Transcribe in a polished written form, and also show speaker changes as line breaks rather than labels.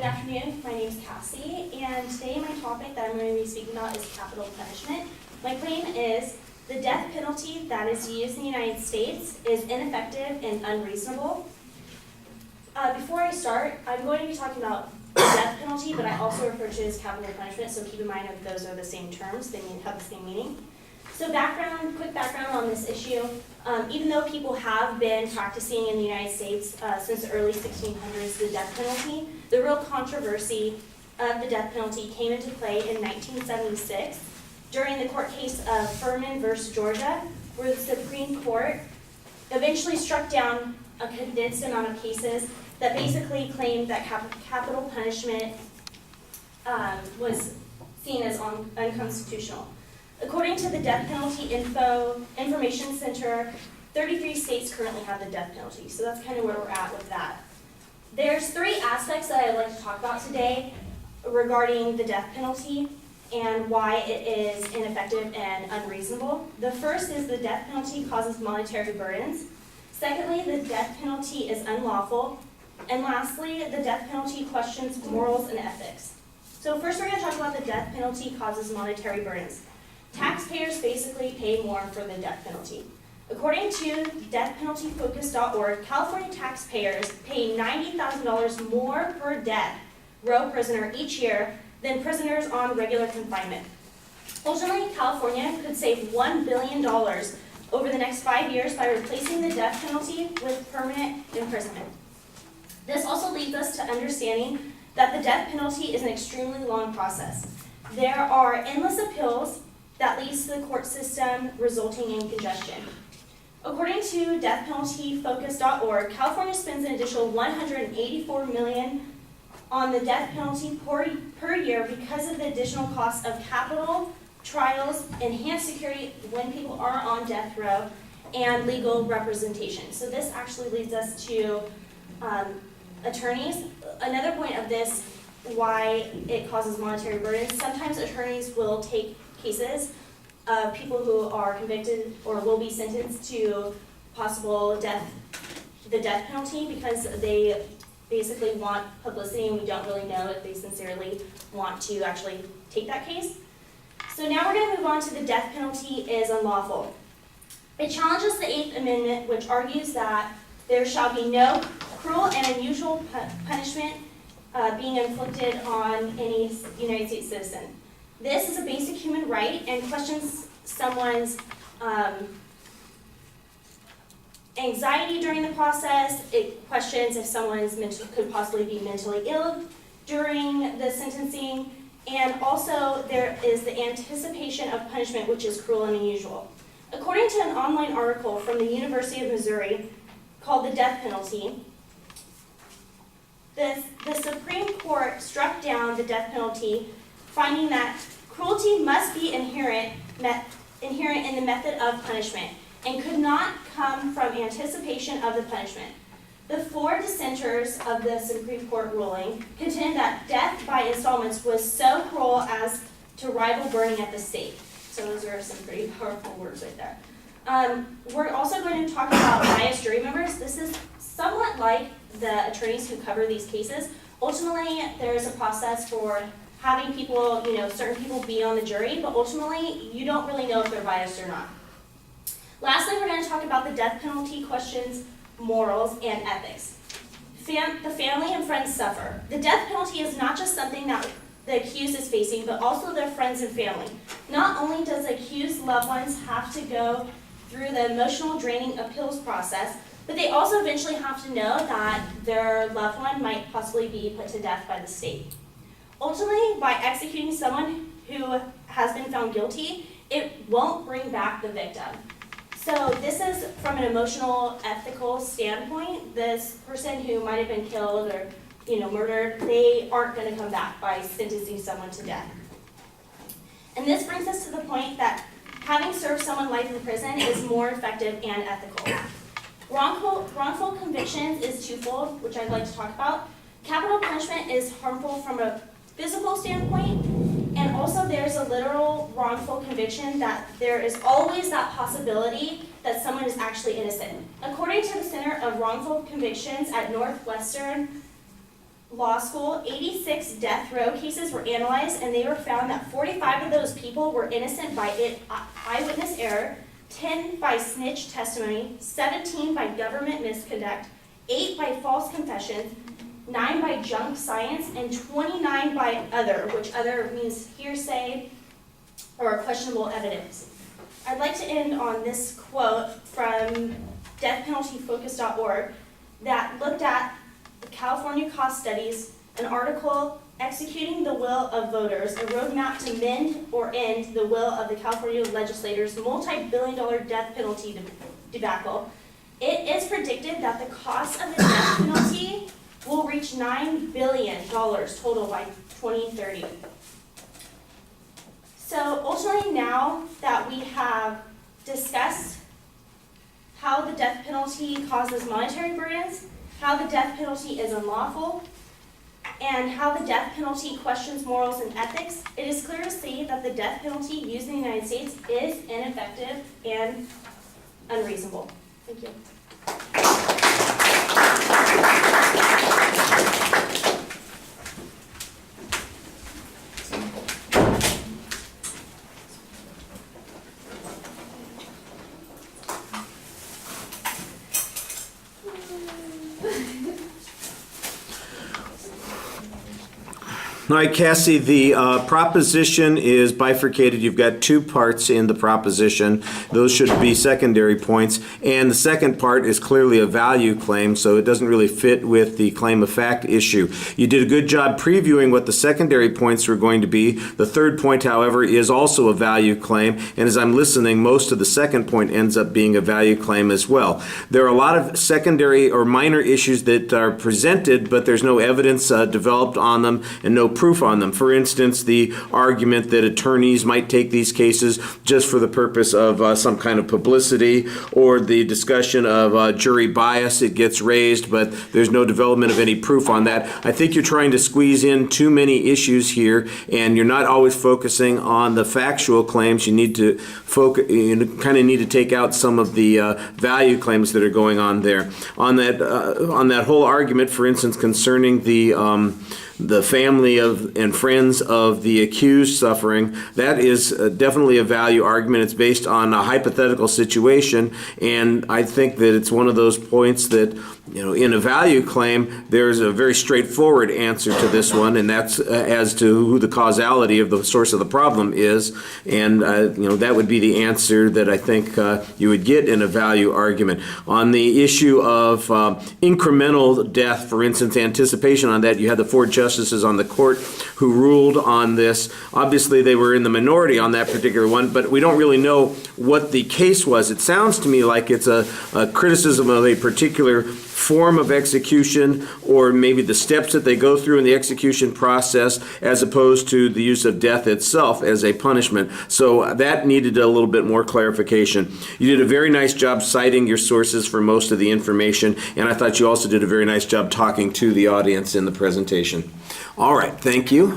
afternoon. My name is Cassie, and today my topic that I'm going to be speaking about is capital punishment. My claim is the death penalty that is used in the United States is ineffective and unreasonable. Before I start, I'm going to be talking about the death penalty, but I also refer to it as capital punishment, so keep in mind that those are the same terms, they have the same meaning. So quick background on this issue. Even though people have been practicing in the United States since the early 1600s the death penalty, the real controversy of the death penalty came into play in 1976 during the court case of Furman versus Georgia, where the Supreme Court eventually struck down a condensed amount of cases that basically claimed that capital punishment was seen as unconstitutional. According to the Death Penalty Information Center, 33 states currently have the death penalty, so that's kind of where we're at with that. There's three aspects that I'd like to talk about today regarding the death penalty and why it is ineffective and unreasonable. The first is the death penalty causes monetary burdens. Secondly, the death penalty is unlawful. And lastly, the death penalty questions morals and ethics. So first we're going to talk about the death penalty causes monetary burdens. Taxpayers basically pay more for the death penalty. According to deathpenaltyfocus.org, California taxpayers pay $90,000 more per death row prisoner each year than prisoners on regular confinement. Ultimately, California could save $1 billion over the next 5 years by replacing the death penalty with permanent imprisonment. This also leads us to understanding that the death penalty is an extremely long process. There are endless appeals that leads to the court system resulting in congestion. According to deathpenaltyfocus.org, California spends an additional $184 million on the death penalty per year because of the additional costs of capital, trials, enhanced security when people are on death row, and legal representation. So this actually leads us to attorneys. Another point of this, why it causes monetary burdens, sometimes attorneys will take cases of people who are convicted or will be sentenced to possible death, the death penalty, because they basically want publicity and we don't really know if they sincerely want to actually take that case. So now we're going to move on to the death penalty is unlawful. It challenges the 8th Amendment, which argues that there shall be no cruel and unusual punishment being inflicted on any United States citizen. This is a basic human right and questions someone's anxiety during the process. It questions if someone could possibly be mentally ill during the sentencing. And also there is the anticipation of punishment, which is cruel and unusual. According to an online article from the University of Missouri called The Death Penalty, the Supreme Court struck down the death penalty, finding that cruelty must be inherent in the method of punishment and could not come from anticipation of the punishment. The 4 dissenters of the Supreme Court ruling contend that death by installments was so cruel as to rival burning at the stake. So those are some pretty powerful words right there. We're also going to talk about biased jury members. This is somewhat like the attorneys who cover these cases. Ultimately, there's a process for having people, certain people be on the jury, but ultimately, you don't really know if they're biased or not. Lastly, we're going to talk about the death penalty questions, morals, and ethics. The family and friends suffer. The death penalty is not just something that the accused is facing, but also their friends and family. Not only does the accused loved ones have to go through the emotional draining appeals process, but they also eventually have to know that their loved one might possibly be put to death by the state. Ultimately, by executing someone who has been found guilty, it won't bring back the victim. So this is from an emotional, ethical standpoint. This person who might have been killed or murdered, they aren't going to come back by sentencing someone to death. And this brings us to the point that having served someone life in prison is more effective and ethical. Wrongful convictions is twofold, which I'd like to talk about. Capital punishment is harmful from a physical standpoint, and also there's a literal wrongful conviction that there is always that possibility that someone is actually innocent. According to the Center of Wrongful Convictions at Northwestern law school, 86 death row cases were analyzed, and they were found that 45 of those people were innocent by eyewitness error, 10 by snitch testimony, 17 by government misconduct, 8 by false confessions, 9 by junk science, and 29 by other, which other means hearsay or questionable evidence. I'd like to end on this quote from deathpenaltyfocus.org that looked at the California cost studies, an article, Executing the Will of Voters, a roadmap to mend or end the will of the California legislators' multi-billion-dollar death penalty debacle. It is predicted that the cost of the death penalty will reach $9 billion total by 2030. So ultimately, now that we have discussed how the death penalty causes monetary burdens, how the death penalty is unlawful, and how the death penalty questions morals and ethics, it is clear to see that the death penalty used in the United States is ineffective and unreasonable. Thank you.
All right, Cassie, the proposition is bifurcated. You've got two parts in the proposition. Those should be secondary points. And the second part is clearly a value claim, so it doesn't really fit with the claim of fact issue. You did a good job previewing what the secondary points were going to be. The third point, however, is also a value claim. And as I'm listening, most of the second point ends up being a value claim as well. There are a lot of secondary or minor issues that are presented, but there's no evidence developed on them and no proof on them. For instance, the argument that attorneys might take these cases just for the purpose of some kind of publicity, or the discussion of jury bias. It gets raised, but there's no development of any proof on that. I think you're trying to squeeze in too many issues here, and you're not always focusing on the factual claims. You need to focus. You kind of need to take out some of the value claims that are going on there. On that whole argument, for instance, concerning the family of and friends of the accused suffering, that is definitely a value argument. It's based on a hypothetical situation, and I think that it's one of those points that, in a value claim, there's a very straightforward answer to this one, and that's as to who the causality of the source of the problem is, and that would be the answer that I think you would get in a value argument. On the issue of incremental death, for instance, anticipation on that, you had the four justices on the court who ruled on this. Obviously, they were in the minority on that particular one, but we don't really know what the case was. It sounds to me like it's a criticism of a particular form of execution, or maybe the steps that they go through in the execution process, as opposed to the use of death itself as a punishment. So that needed a little bit more clarification. You did a very nice job citing your sources for most of the information, and I thought you also did a very nice job talking to the audience in the presentation. All right, thank you.